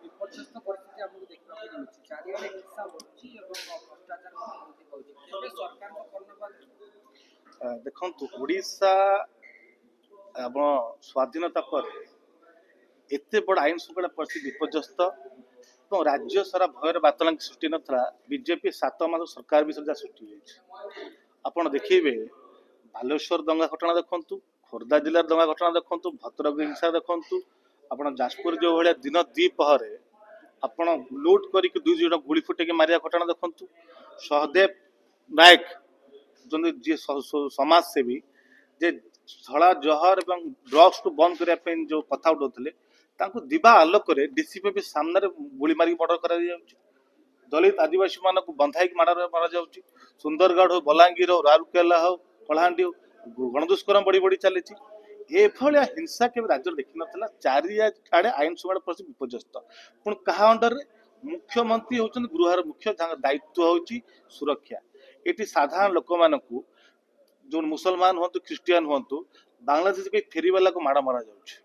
ବିପର୍ଯ୍ୟସ୍ତ ପରିସ୍ଥିତି ଆମକୁ ଦେଖିବାକୁ ମିଳୁଛି। ଚାରିଆଡେ ହିଂସା ବଢୁଛି ଏବଂ ଭ୍ରଷ୍ଟାଚାର ବୃଦ୍ଧି ପାଉଛି। ଏବେ ସରକାରଙ୍କ କର୍ଣ୍ଣପାତ ଦେଖନ୍ତୁ ଓଡ଼ିଶା ଆମ ସ୍ୱାଧୀନତା ପରେ ଏତେ ବଡ଼ ଆଇନ ଶୃଙ୍ଖଳା ପରିସ୍ଥିତି ବିପର୍ଯ୍ୟସ୍ତ ଏବଂ ରାଜ୍ୟ ସାରା ଭୟର ବାତାବରଣ ସୃଷ୍ଟି ନଥିଲା। ବିଜେପି 7 ମାସ ସରକାର ବିଷୟରେ ଯାହା ସୃଷ୍ଟି ହୋଇଛି ଆପଣ ଦେଖିବେ। ବାଲେଶ୍ୱର ଦଙ୍ଗା ଘଟଣା ଦେଖନ୍ତୁ, ଖୋର୍ଦ୍ଧା ଜିଲ୍ଲାର ଦଙ୍ଗା ଘଟଣା ଦେଖନ୍ତୁ, ଭଦ୍ରକ ହିଂସା ଦେଖନ୍ତୁ, ଆପଣ ଯାଜପୁର ଯେଉଁ ଭଳିଆ ଦିନ ଦ୍ୱିପହରେ ଆପଣ ଲୁଟ୍ କରିକି 2 ଜଣ ଗୁଳି ଫୁଟେଇକି ମାରିବା ଘଟଣା ଦେଖନ୍ତୁ। ସହଦେବ ନାୟକ ଯିଏ ସମାଜସେବୀ ଯେ ଧଳା ଜହର ଏବଂ ଡ୍ରଗ୍ସକୁ ବନ୍ଦ କରିବା ପାଇଁ ଯେଉଁ କଥା ଉଠାଉଥିଲେ ତାଙ୍କୁ ଦିବା ଆଲୋକରେ ଡିସିପି ସାମ୍ନାରେ ଗୁଳି ମାରିକି ମର୍ଡର କରାଯାଉଛି। ଦଳିତ ଆଦିବାସୀ ମାନଙ୍କୁ ବନ୍ଧାଇକି ମାରାଯାଉଛି। ସୁନ୍ଦରଗଡ଼ ହଉ, ବଲାଙ୍ଗୀର ହଉ, ରାଉରକେଲା ହଉ, କଳାହାଣ୍ଡି ହଉ, ଗଣଦୁଷ୍କର୍ମ ବଢି ବଢି ଚାଲିଛି। ଏଭଳିଆ ହିଂସା କେବେ ରାଜ୍ୟରେ ଦେଖିନଥିଲା। ଚାରିଆଡେ ଆଇନ ଶୃଙ୍ଖଳା ପରିସ୍ଥିତି ବିପର୍ଯ୍ୟସ୍ତ। ପୁଣି କାହା ଅଣ୍ଡରରେ? ମୁଖ୍ୟମନ୍ତ୍ରୀ ହଉଛନ୍ତି ଗୃହର ମୁଖ୍ୟ, ଯାହାର ଦାୟିତ୍ୱ ହଉଛି ସୁରକ୍ଷା। ଏଠି ସାଧାରଣ ଲୋକମାନଙ୍କୁ ଯେଉଁ ମୁସଲମାନ ହୁଅନ୍ତୁ, ଖ୍ରୀଷ୍ଟିଆନ ହୁଅନ୍ତୁ, ବାଂଲାଦେଶ ଫେରିବାଲାକୁ ମାଡ଼ ମରାଯାଉଛି,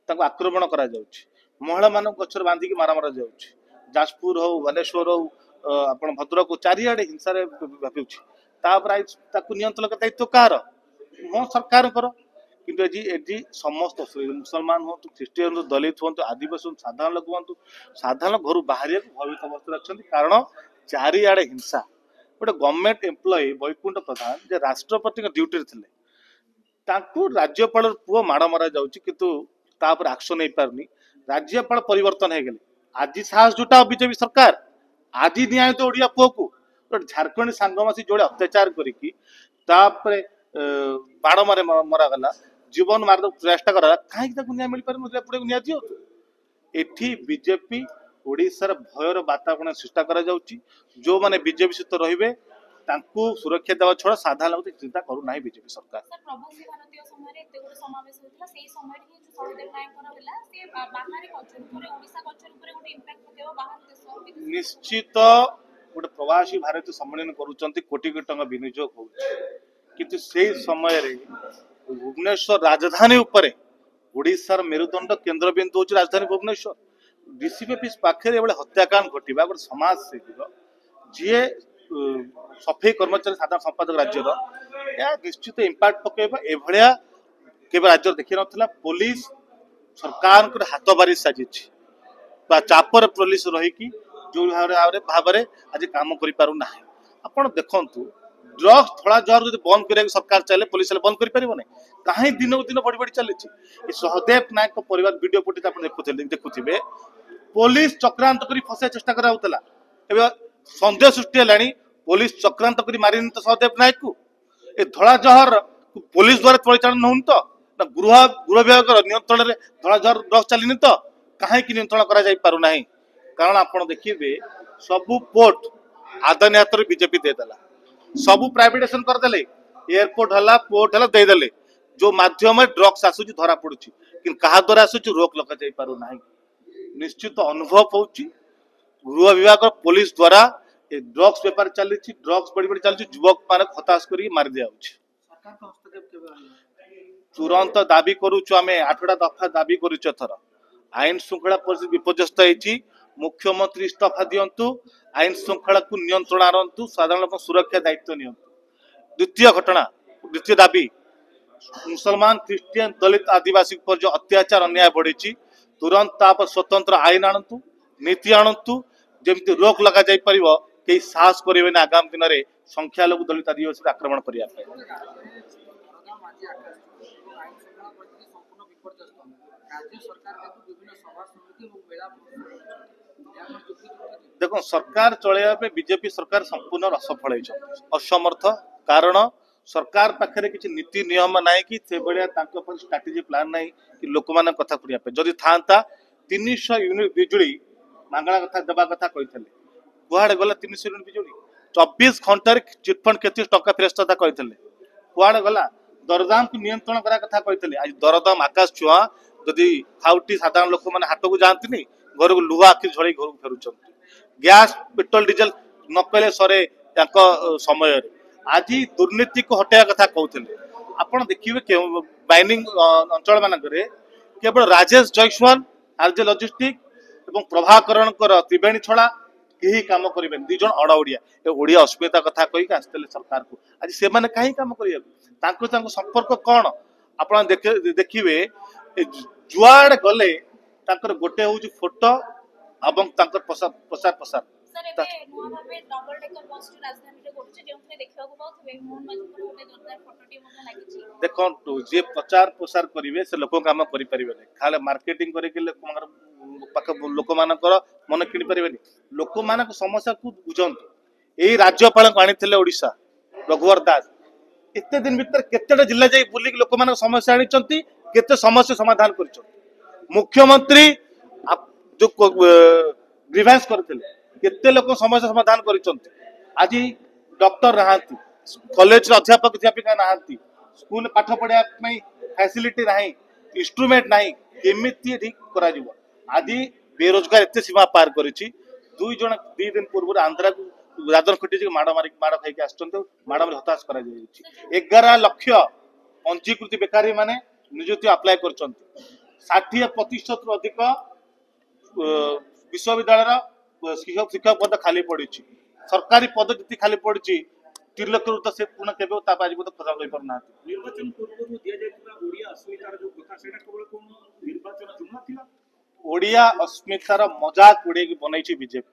ତାଙ୍କୁ ଆକ୍ରମଣ କରାଯାଉଛି, ମହିଳାମାନଙ୍କୁ ଗଛରେ ବାନ୍ଧିକି ମରାଯାଉଛି। ଯାଜପୁର ହଉ, ବାଲେଶ୍ୱର ହଉ, ଆପଣ ଭଦ୍ରକ, ଚାରିଆଡେ ହିଂସାରେ ବ୍ୟାପୁଛି। ତାପରେ ତାକୁ ନିୟନ୍ତ୍ରଣ ଦାୟିତ୍ୱ କାହାର? ମୋ ସରକାରଙ୍କର। କିନ୍ତୁ ଏଠି ସମସ୍ତ ମୁସଲମାନ ହୁଅନ୍ତୁ, ଖ୍ରୀଷ୍ଟିଆନ ହୁଅନ୍ତୁ, ଦଳିତ ହୁଅନ୍ତୁ, ଆଦିବାସୀ ହୁଅନ୍ତୁ, ସାଧାରଣ ଲୋକ ହୁଅନ୍ତୁ, ସାଧାରଣ ଘରୁ ବାହାରିବାକୁ ଭୟଭୀତ ଅବସ୍ଥାରେ ଅଛନ୍ତି। କାରଣ ଚାରିଆଡେ ହିଂସା। ଗୋଟେ ଗଭର୍ଣ୍ଣମେଣ୍ଟ ଏମ୍ପ୍ଲୟି ବୈକୁଣ୍ଠ ପ୍ରଧାନ ଯେ ରାଷ୍ଟ୍ରପତିଙ୍କ ଡ୍ୟୁଟିରେ ଥିଲେ, ତାଙ୍କୁ ରାଜ୍ୟପାଳର ପୁଅ ମାଡ଼ ମରାଯାଉଛି, କିନ୍ତୁ ତାପରେ ଆକ୍ସନ ହେଇପାରୁନି। ରାଜ୍ୟପାଳ ପରିବର୍ତ୍ତନ ହେଇଗଲେ। ଆଜି ସାହସ ଜୁଟାଅ ବିଜେପି ସରକାର, ଆଜି ନିଆୟତ ଓଡିଆ ପୁଅକୁ ଝାରଖଣ୍ଡ ସାଙ୍ଗମାସୀ ଯୋଡ଼େ ଅତ୍ୟାଚାର କରିକି ତାପରେ ବାଡ଼ ମରାଗଲା, ଜୀବନ ମାରିବାକୁ ଚେଷ୍ଟା କରାଗଲା। କାହିଁକି ତାକୁ ନ୍ୟାୟ ମିଳିପାରୁନି? ନିଆଁ ଦିଅନ୍ତୁ। ଏଠି ବିଜେପି ଓଡ଼ିଶାର ଭୟର ବାତାବରଣ ସୃଷ୍ଟି କରାଯାଉଛି। ଯେଉଁମାନେ ବିଜେପି ସହିତ ରହିବେ ତାଙ୍କୁ ସୁରକ୍ଷା ଦେବା ଛଡ଼ା ସାଧାରଣ ଲୋକ ଚିନ୍ତା କରୁନାହିଁ ବିଜେପି ସରକାର। ପ୍ରବାସୀ ଭାରତୀୟ ସମୟରେ ଏତେ ଗୋଟେ ସମାବେଶ ହୋଇଥିଲା, ସେଇ ସମୟରେ ହିଁ ସହଦେବ ନାୟକଙ୍କର ହେଲା, ସେ ବାହାରେ କଲଚର ଉପରେ, ଓଡ଼ିଶା କଲଚର ଉପରେ ଗୋଟେ ଇମ୍ପାକ୍ଟ ପକେଇବ ବାହାର ଦେଶ। ନିଶ୍ଚିତ ଗୋଟେ ପ୍ରବାସୀ ଭାରତୀୟ ସମ୍ମିଳନୀ କରୁଛନ୍ତି, କୋଟି କୋଟି ଟଙ୍କା ବିନିଯୋଗ ହଉଛି, କିନ୍ତୁ ସେଇ ସମୟରେ ଭୁବନେଶ୍ୱର ରାଜଧାନୀ ଉପରେ ଓଡ଼ିଶାର ମେରୁଦଣ୍ଡ କେନ୍ଦ୍ରବିନ୍ଦୁ ହଉଛି ରାଜଧାନୀ ଭୁବନେଶ୍ୱର। ଡିସିପି ଅଫିସ ପାଖରେ ଏଭଳି ହତ୍ୟାକାଣ୍ଡ ଘଟିବା ଗୋଟେ ସମାଜସେବୀର, ଯିଏ ସଫେଇ କର୍ମଚାରୀ, ସାଧାରଣ ସମ୍ପାଦକ ରାଜ୍ୟର, ଏହା ନିଶ୍ଚିତ ଇମ୍ପାକ୍ଟ ପକେଇବା। ଏଭଳିଆ କେବେ ରାଜ୍ୟରେ ଦେଖିନଥିଲା। ପୋଲିସ ସରକାରଙ୍କର ହାତ ବାରି ସାଜିଛି ବା ଚାପରେ ପୋଲିସ ରହିକି ଯୋଉ ଭାବରେ ଆଜି କାମ କରିପାରୁନାହିଁ। ଆପଣ ଦେଖନ୍ତୁ, ଡ୍ରଗ୍ସ ଧଳା ଜହର ଯଦି ବନ୍ଦ କରିବାକୁ ସରକାର ଚାହିଁଲେ ପୋଲିସ ବନ୍ଦ କରିପାରିବ ନାହିଁ। କାହିଁ ଦିନକୁ ଦିନ ବଢି ବଢି ଚାଲିଛି। ଏ ସହଦେବ ନାୟକଙ୍କ ପରିବାର ଭିଡିଓ ଫୁଟେଜ ଆପଣ ଦେଖୁଥିବେ, ପୋଲିସ ଚକ୍ରାନ୍ତ କରି ଫସାଇବା ଚେଷ୍ଟା କରାଯାଉଥିଲା। ଏବେ ସନ୍ଦେହ ସୃଷ୍ଟି ହେଲାଣି, ପୋଲିସ ଚକ୍ରାନ୍ତ କରି ମାରିନି ତ ସହଦେବ ନାୟକକୁ? ଏ ଧଳା ଜହର ପୋଲିସ ଦ୍ୱାରା ପରିଚାଳନା ହଉନି ତ? ନା ଗୃହ ବିଭାଗର ନିୟନ୍ତ୍ରଣରେ ଧଳା ଜହର ଡ୍ରଗ୍ସ ଚାଲିନି ତ? କାହିଁକି ନିୟନ୍ତ୍ରଣ କରାଯାଇ ପାରୁନାହିଁ? କାରଣ ଆପଣ ଦେଖିବେ, ସବୁ ପୋର୍ଟ ଆଦାନୀ ହାତରେ ବିଜେପି ଦେଇଦେଲା, ସବୁ ପ୍ରାଇଭେଟାଇଜେସନ କରିଦେଲେ, ଏୟାରପୋର୍ଟ ହେଲା, ପୋର୍ଟ ହେଲା ଦେଇଦେଲେ। ଯୋଉ ମାଧ୍ୟମରେ ଡ୍ରଗ୍ସ ଆସୁଛି ଧରା ପଡୁଛି, କିନ୍ତୁ କାହା ଦ୍ୱାରା ଆସୁଛି ରୋକ ଲଗାଯାଇ ପାରୁନାହିଁ। ନିଶ୍ଚିତ ଅନୁଭବ ହଉଛି ଗୃହ ବିଭାଗ, ପୋଲିସ ଦ୍ୱାରା ଏ ଡ୍ରଗ୍ସ ବେପାର ଚାଲିଛି, ଡ୍ରଗ୍ସ ବଢି ବଢି ଚାଲିଛି, ଯୁବକ ମାନେ ହତାଶ କରିକି ମାରି ଦିଆଯାଉଛି। ତୁରନ୍ତ ଦାବି କରୁଛୁ ଆମେ, 8ଟା ଦଫା ଦାବି କରୁଛୁ ଏଥର। ଆଇନ ଶୃଙ୍ଖଳା ପରିସ୍ଥିତି ବିପର୍ଯ୍ୟସ୍ତ ହେଇଛି, ମୁଖ୍ୟମନ୍ତ୍ରୀ ଇସ୍ତଫା ଦିଅନ୍ତୁ, ଆଇନ ଶୃଙ୍ଖଳାକୁ ନିୟନ୍ତ୍ରଣ ଆଣନ୍ତୁ, ସାଧାରଣ ଲୋକଙ୍କ ସୁରକ୍ଷା ଦାୟିତ୍ୱ ନିଅନ୍ତୁ। ଦ୍ୱିତୀୟ ଦାବି, ମୁସଲମାନ, ଖ୍ରୀଷ୍ଟିଆନ, ଦଳିତ, ଆଦିବାସୀ ଉପରେ ଯୋଉ ଅତ୍ୟାଚାର ଅନ୍ୟାୟ ବଢିଛି, ତୁରନ୍ତ ତା ଉପରେ ସ୍ୱତନ୍ତ୍ର ଆଇନ ଆଣନ୍ତୁ, ନୀତି ଆଣନ୍ତୁ, ଯେମିତି ରୋକ ଲଗାଯାଇ ପାରିବ। କେହି ସାହସ କରିବେନି ଆଗାମୀ ଦିନରେ ସଂଖ୍ୟାଲଘୁ ଦଳିତ ଆଦିବାସୀ ଆକ୍ରମଣ କରିବା ପାଇଁ। ଦେଖ, ସରକାର ଚଳେଇବା ପାଇଁ ବିଜେପି ସରକାର ସମ୍ପୂର୍ଣ୍ଣ ଅସଫଳ ହେଇଛନ୍ତି, ଅସମର୍ଥ। କାରଣ ସରକାର ପାଖରେ କିଛି ନୀତି ନିୟମ ନାହିଁ କି ସେଭଳିଆ ତାଙ୍କ ପାଖରେ ଷ୍ଟ୍ରାଟେଜି ପ୍ଲାନ୍ ନାହିଁ କି ଲୋକମାନଙ୍କ କଥା ଶୁଣିବା ପାଇଁ। ଯଦି ଥାନ୍ତା 300 ୟୁନିଟ୍ ବିଜୁଳି ମାଗଣା କଥା ଦେବା କଥା କହିଥିଲେ, କୁଆଡେ ଗଲା 300 ୟୁନିଟ୍ ବିଜୁଳି? 24 ଘଣ୍ଟାରେ ଚିଟଫଣ୍ଡ କେତେ ଟଙ୍କା ଫେରସ୍ତ କଥା କହିଥିଲେ, କୁଆଡେ ଗଲା? ଦରଦାମକୁ ନିୟନ୍ତ୍ରଣ କରିବା କଥା କହିଥିଲେ, ଆଜି ଦରଦାମ ଆକାଶ ଛୁଆଁ। जदि खाउटी साधारण लोक मैंने हाट को जाती घर को लुह आखि झल घर को फेरुंट गैस पेट्रोल डीजेल न कहले सरे समय आज दुर्नीति को हटाया कथा कहते ଆପଣ ଦେଖିବେ ମାଇନିଂ ଅଞ୍ଚଳ ମାନଙ୍କରେ କେବଳ ରାଜେଶ ଜୟସ୍ୱାଲ ଆର୍ଜେ ଲଜିଷ୍ଟିକ୍ ଏବଂ ପ୍ରଭାକରଣଙ୍କର ତ୍ରିବେଣୀ ଛଡ଼ା କେହି କାମ କରିବେନି ଦି ଜଣ ଅଡ଼ ଓଡ଼ିଆ ଏ ଓଡ଼ିଆ ଅସ୍ମିତା କଥା କହିକି ଆସିଥିଲେ ସରକାରକୁ ଆଜି ସେମାନେ କାହିଁ କାମ କରିବାକୁ ତାଙ୍କ ସମ୍ପର୍କ କ'ଣ ଆପଣ ଦେଖିବେ ଯୁଆଡ଼େ ଗଲେ ତାଙ୍କର ଗୋଟେ ହଉଛି ଫଟୋ ଏବଂ ତାଙ୍କର ପ୍ରସାର सर एबे नुआ भाबे डबल डेकर बस जो राजधानी रे करछ जेउथरे देखिବାକୁ पाउथबे मोहन माझीपुर गोटे जोरदार फोटोटी मते लागिछि देखो जे प्रचार प्रसार करेंगे से लोक काम करें खाली मार्केटिंग करके लोक मान मन कि पारे लोक मान समस्या को बुझंतु यही राज्यपाल को आनी ओडिशा रघुवर दास एत दिन भीतर केते जिला जाई बुलिक लोक मान समस्या आनी केते समस्या समाधान कर मुख्यमंत्री जो ग्रीवेंस करते केते लोक समस्या समाधान कर आज डॉक्टर नहांती कॉलेज अध्यापक अध्यापिका नहांती स्कूल पाठ पढ़ा फैसिलिटी ना इंस्ट्रूमेंट ना केमी ठीक करा आदि बेरोजगार एत सीमा पार कर दुई जन दी दिन पूर्व आंध्रा को दादन खटी माड़ खाई माड़ हताश कर 11 लाख पंजीकृत बेकारी माने निजुक्ति अप्लाई कर 60% अधिक विश्वविद्यालय शिक्षक पद खाली पड़ी सरकारी पद जी खाली पड़ी 3 लाख तो से पूर्ण केबे आज खोजा कर पारना निर्वाचन पूर्व दिया जायतिबा ओडिया अस्मितार जो कथा सेटा केवल कोन निर्वाचन जुमा थिला ओडिया अस्मितार मजाक उड़े बनई बीजेपी।